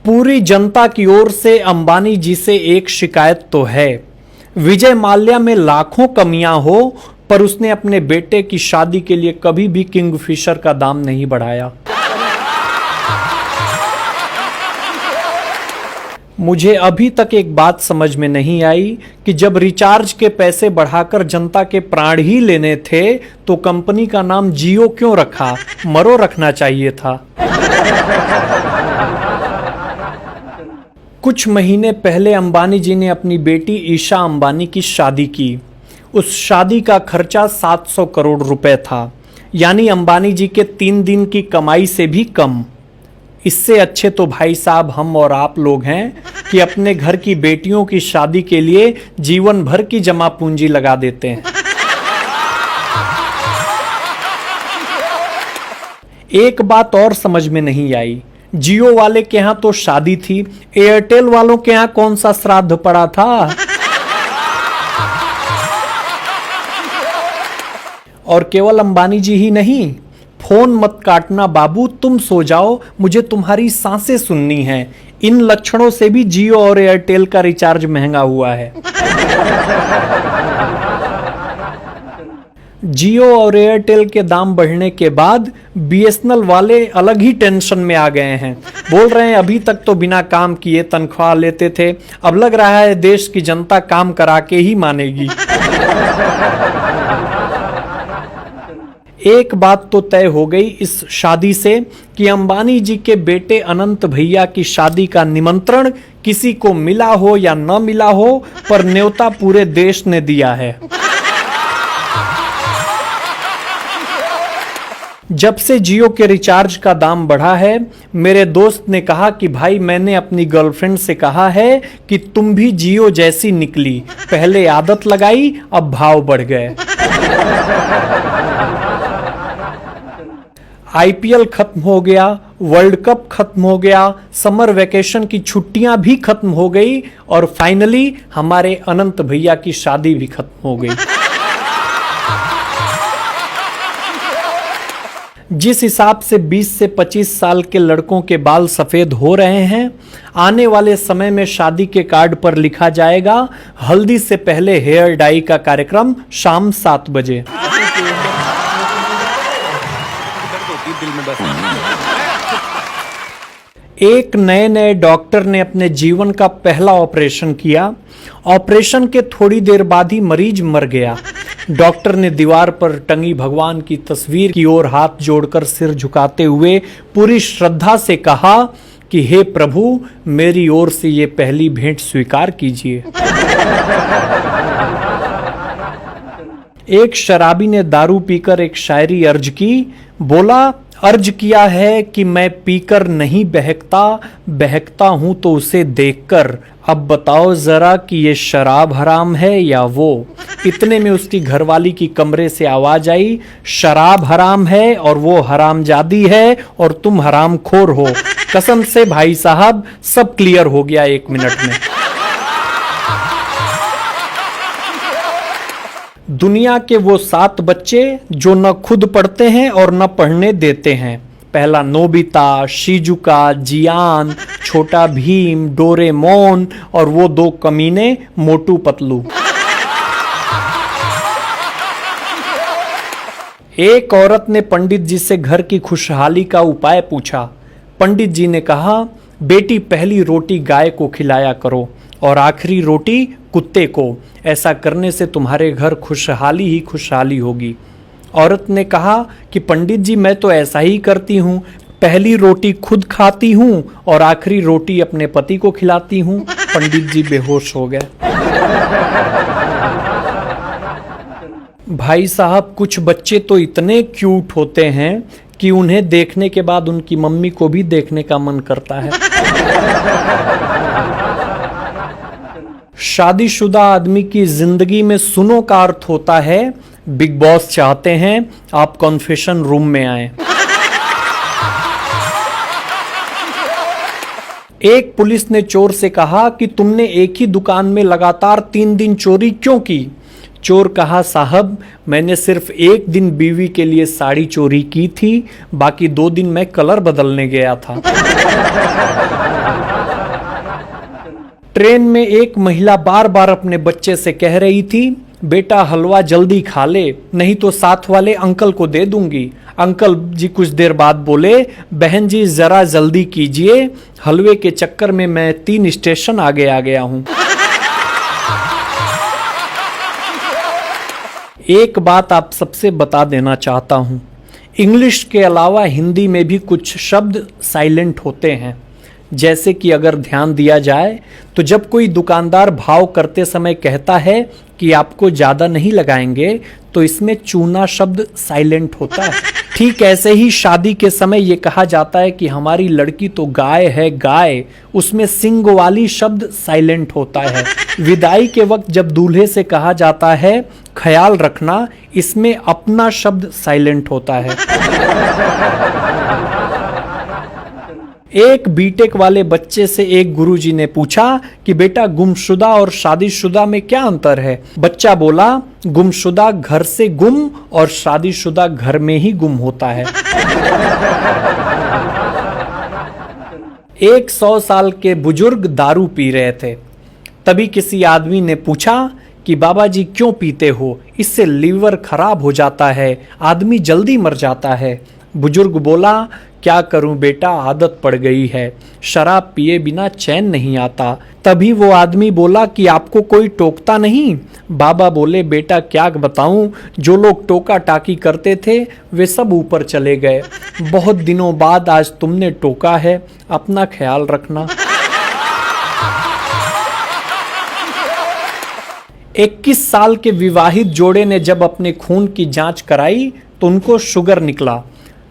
पूरी जनता की ओर से अंबानी जी से एक शिकायत तो है। विजय माल्या में लाखों कमियां हो, पर उसने अपने बेटे की शादी के लिए कभी भी किंगफिशर का दाम नहीं बढ़ाया। मुझे अभी तक एक बात समझ में नहीं आई कि जब रिचार्ज के पैसे बढ़ाकर जनता के प्राण ही लेने थे तो कंपनी का नाम जियो क्यों रखा? मरो रखना चाहिए था। कुछ महीने पहले अंबानी जी ने अपनी बेटी ईशा अंबानी की शादी की। उस शादी का खर्चा 700 करोड़ रुपए था, यानी अंबानी जी के 3 दिन की कमाई से भी कम। इससे अच्छे तो भाई साहब हम और आप लोग हैं कि अपने घर की बेटियों की शादी के लिए जीवन भर की जमा पूंजी लगा देते हैं। एक बात और समझ में नहीं आई, जियो वाले के यहां तो शादी थी, एयरटेल वालों के यहां कौन सा श्राद्ध पड़ा था? और केवल अंबानी जी ही नहीं, फोन मत काटना बाबू, तुम सो जाओ, मुझे तुम्हारी सांसें सुननी है। इन लक्षणों से भी जियो और एयरटेल का रिचार्ज महंगा हुआ है। जियो और एयरटेल के दाम बढ़ने के बाद बीएसएनएल वाले अलग ही टेंशन में आ गए हैं। बोल रहे हैं अभी तक तो बिना काम किए तनख्वाह लेते थे, अब लग रहा है देश की जनता काम करा के ही मानेगी। एक बात तो तय हो गई इस शादी से कि अंबानी जी के बेटे अनंत भैया की शादी का निमंत्रण किसी को मिला हो या न मिला हो, पर न्योता पूरे देश ने दिया है। जब से जियो के रिचार्ज का दाम बढ़ा है, मेरे दोस्त ने कहा कि भाई मैंने अपनी गर्लफ्रेंड से कहा है कि तुम भी जियो जैसी निकली, पहले आदत लगाई अब भाव बढ़ गए। आईपीएल खत्म हो गया, वर्ल्ड कप खत्म हो गया, समर वेकेशन की छुट्टियां भी खत्म हो गई और फाइनली हमारे अनंत भैया की शादी भी खत्म हो गई। जिस हिसाब से 20 से 25 साल के लड़कों के बाल सफेद हो रहे हैं, आने वाले समय में शादी के कार्ड पर लिखा जाएगा हल्दी से पहले हेयर डाई का कार्यक्रम शाम 7 बजे। एक नए डॉक्टर ने अपने जीवन का पहला ऑपरेशन किया। ऑपरेशन के थोड़ी देर बाद ही मरीज मर गया। डॉक्टर ने दीवार पर टंगी भगवान की तस्वीर की ओर हाथ जोड़कर सिर झुकाते हुए पूरी श्रद्धा से कहा कि हे प्रभु, मेरी ओर से ये पहली भेंट स्वीकार कीजिए। एक शराबी ने दारू पीकर एक शायरी अर्ज की। बोला, अर्ज किया है कि मैं पीकर नहीं बहकता, बहकता हूं तो उसे देखकर। अब बताओ जरा कि ये शराब हराम है या वो। इतने में उसकी घरवाली की कमरे से आवाज आई, शराब हराम है और वो हरामजादी है और तुम हरामखोर हो। कसम से भाई साहब, सब क्लियर हो गया 1 मिनट में। दुनिया के वो 7 बच्चे जो न खुद पढ़ते हैं और न पढ़ने देते हैं। पहला नोबिता, शिजुका, जियान, छोटा भीम, डोरेमोन और वो 2 कमीने मोटू पतलू। एक औरत ने पंडित जी से घर की खुशहाली का उपाय पूछा। पंडित जी ने कहा, बेटी पहली रोटी गाय को खिलाया करो और आखिरी रोटी कुत्ते को। ऐसा करने से तुम्हारे घर खुशहाली ही खुशहाली होगी। औरत ने कहा कि पंडित जी मैं तो ऐसा ही करती हूँ, पहली रोटी खुद खाती हूँ और आखिरी रोटी अपने पति को खिलाती हूँ। पंडित जी बेहोश हो गए। भाई साहब, कुछ बच्चे तो इतने क्यूट होते हैं कि उन्हें देखने के बाद उनकी मम्मी को भी देखने का मन करता है। शादीशुदा आदमी की जिंदगी में सुनो का अर्थ होता है बिग बॉस चाहते हैं आप कॉन्फेशन रूम में आए। एक पुलिस ने चोर से कहा कि तुमने एक ही दुकान में लगातार 3 दिन चोरी क्यों की? चोर कहा, साहब मैंने सिर्फ 1 दिन बीवी के लिए साड़ी चोरी की थी, बाकी 2 दिन मैं कलर बदलने गया था। ट्रेन में एक महिला बार बार अपने बच्चे से कह रही थी, बेटा हलवा जल्दी खा ले, नहीं तो साथ वाले अंकल को दे दूंगी। अंकल जी कुछ देर बाद बोले, बहन जी जरा जल्दी कीजिए, हलवे के चक्कर में मैं 3 स्टेशन आगे आ गया हूं। एक बात आप सबसे बता देना चाहता हूं, इंग्लिश के अलावा हिंदी में भी कुछ शब्द साइलेंट होते हैं। जैसे कि अगर ध्यान दिया जाए तो जब कोई दुकानदार भाव करते समय कहता है कि आपको ज्यादा नहीं लगाएंगे, तो इसमें चूना शब्द साइलेंट होता है। ठीक ऐसे ही शादी के समय ये कहा जाता है कि हमारी लड़की तो गाय है गाय, उसमें सिंग वाली शब्द साइलेंट होता है। विदाई के वक्त जब दूल्हे से कहा जाता है ख्याल रखना, इसमें अपना शब्द साइलेंट होता है। एक बीटेक वाले बच्चे से एक गुरुजी ने पूछा कि बेटा गुमशुदा और शादीशुदा में क्या अंतर है। बच्चा बोला, गुमशुदा घर से गुम और शादीशुदा घर में ही गुम होता है। एक 100 साल के बुजुर्ग दारू पी रहे थे। तभी किसी आदमी ने पूछा कि बाबा जी क्यों पीते हो, इससे लीवर खराब हो जाता है, आदमी जल्दी मर जाता है। बुजुर्ग बोला, क्या करूं बेटा, आदत पड़ गई है, शराब पिए बिना चैन नहीं आता। तभी वो आदमी बोला कि आपको कोई टोकता नहीं। बाबा बोले, बेटा क्या बताऊं, जो लोग टोका टाकी करते थे वे सब ऊपर चले गए। बहुत दिनों बाद आज तुमने टोका है, अपना ख्याल रखना। 21 साल के विवाहित जोड़े ने जब अपने खून की जांच कराई तो उनको शुगर निकला।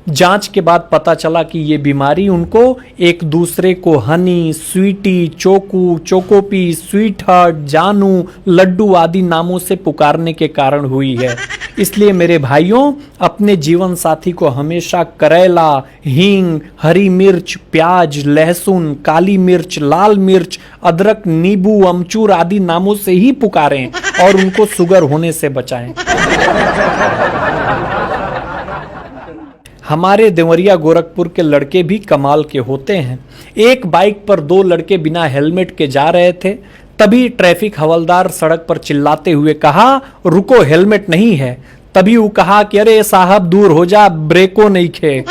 जांच के बाद पता चला कि ये बीमारी उनको एक दूसरे को हनी, स्वीटी, चोकू, चोकोपी, स्वीट हार्ट, जानू, लड्डू आदि नामों से पुकारने के कारण हुई है। इसलिए मेरे भाइयों, अपने जीवन साथी को हमेशा करेला, हींग, हरी मिर्च, प्याज, लहसुन, काली मिर्च, लाल मिर्च, अदरक, नींबू, अमचूर आदि नामों से ही पुकारें और उनको शुगर होने से बचाएं। हमारे देवरिया गोरखपुर के लड़के भी कमाल के होते हैं। एक बाइक पर 2 लड़के बिना हेलमेट के जा रहे थे। तभी ट्रैफिक हवलदार सड़क पर चिल्लाते हुए कहा, रुको हेलमेट नहीं है। तभी वो कहा कि अरे साहब दूर हो जा, ब्रेको नहीं खे।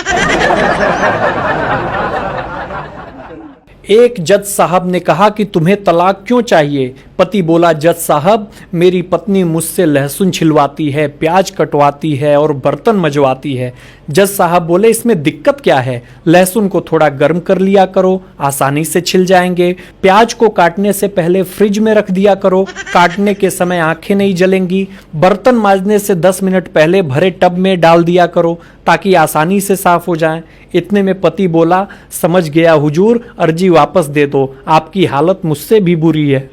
एक जज साहब ने कहा कि तुम्हें तलाक क्यों चाहिए। पति बोला, जज साहब मेरी पत्नी मुझसे लहसुन छिलवाती है, प्याज कटवाती है और बर्तन मजवाती है। जज साहब बोले, इसमें दिक्कत क्या है, लहसुन को थोड़ा गर्म कर लिया करो, आसानी से छिल जाएंगे। प्याज को काटने से पहले फ्रिज में रख दिया करो, काटने के समय आंखें नहीं जलेंगी। बर्तन मांजने से 10 मिनट पहले भरे टब में डाल दिया करो ताकि आसानी से साफ हो जाएं। इतने में पति बोला, समझ गया हुजूर, अर्जी वापस दे दो, आपकी हालत मुझसे भी बुरी है।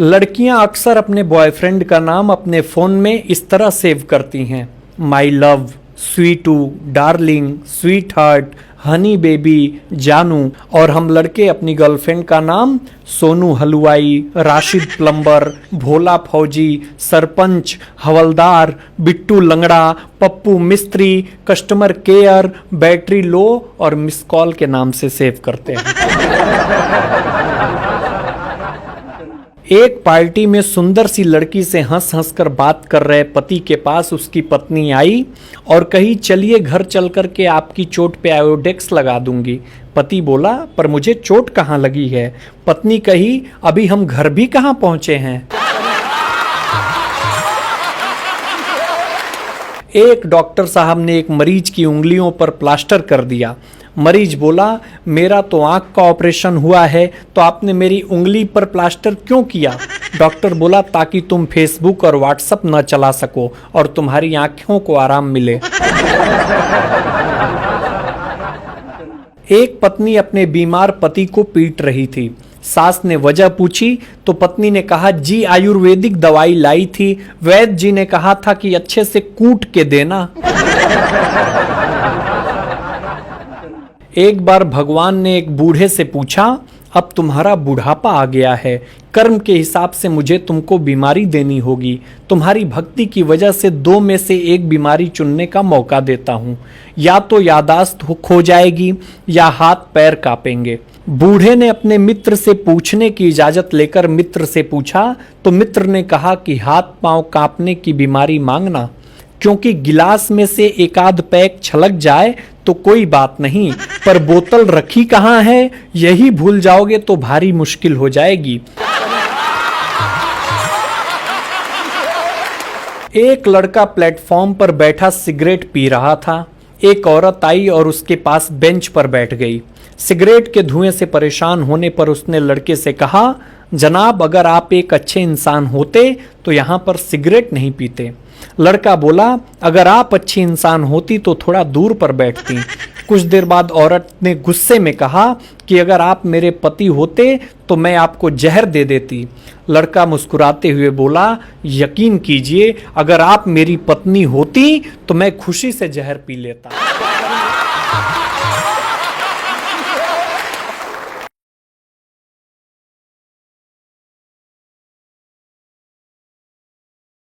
लड़कियां अक्सर अपने बॉयफ्रेंड का नाम अपने फोन में इस तरह सेव करती हैं, my love, Sweetu, darling, sweet heart, Honey baby, जानू। और हम लड़के अपनी गर्लफ्रेंड का नाम सोनू हलवाई, राशिद प्लम्बर, भोला फौजी, सरपंच, हवलदार, बिट्टू लंगड़ा, पप्पू मिस्त्री, कस्टमर केयर, बैटरी लो और मिस कॉल के नाम से सेव करते हैं। एक पार्टी में सुंदर सी लड़की से हंस हंस कर बात कर रहे पति के पास उसकी पत्नी आई और कही, चलिए घर चल कर के आपकी चोट पे आयोडेक्स लगा दूंगी। पति बोला, पर मुझे चोट कहाँ लगी है। पत्नी कही, अभी हम घर भी कहाँ पहुंचे हैं। एक डॉक्टर साहब ने एक मरीज की उंगलियों पर प्लास्टर कर दिया। मरीज बोला, मेरा तो आंख का ऑपरेशन हुआ है, तो आपने मेरी उंगली पर प्लास्टर क्यों किया। डॉक्टर बोला, ताकि तुम फेसबुक और व्हाट्सएप न चला सको और तुम्हारी आंखों को आराम मिले। एक पत्नी अपने बीमार पति को पीट रही थी। सास ने वजह पूछी तो पत्नी ने कहा, जी आयुर्वेदिक दवाई लाई थी, वैद्य जी ने कहा था कि अच्छे से कूट के देना। एक बार भगवान ने एक बूढ़े से पूछा, अब तुम्हारा बुढ़ापा आ गया है, कर्म के हिसाब से मुझे तुमको बीमारी देनी होगी। तुम्हारी भक्ति की वजह से 2 में से एक बीमारी चुनने का मौका देता हूँ, या तो यादाश्त खो जाएगी या हाथ पैर कांपेंगे। बूढ़े ने अपने मित्र से पूछने की इजाजत लेकर मित्र से पूछा तो मित्र ने कहा कि हाथ पांव कांपने की बीमारी मांगना, क्योंकि गिलास में से एक आध पैक छलक जाए तो कोई बात नहीं, पर बोतल रखी कहाँ है यही भूल जाओगे तो भारी मुश्किल हो जाएगी। एक लड़का प्लेटफॉर्म पर बैठा सिगरेट पी रहा था। एक औरत आई और उसके पास बेंच पर बैठ गई। सिगरेट के धुएं से परेशान होने पर उसने लड़के से कहा, जनाब अगर आप एक अच्छे इंसान होते तो यहाँ पर सिगरेट नहीं पीते। लड़का बोला, अगर आप अच्छी इंसान होती तो थोड़ा दूर पर बैठती। कुछ देर बाद औरत ने गुस्से में कहा कि अगर आप मेरे पति होते तो मैं आपको जहर दे देती। लड़का मुस्कुराते हुए बोला, यकीन कीजिए अगर आप मेरी पत्नी होती तो मैं खुशी से जहर पी लेता।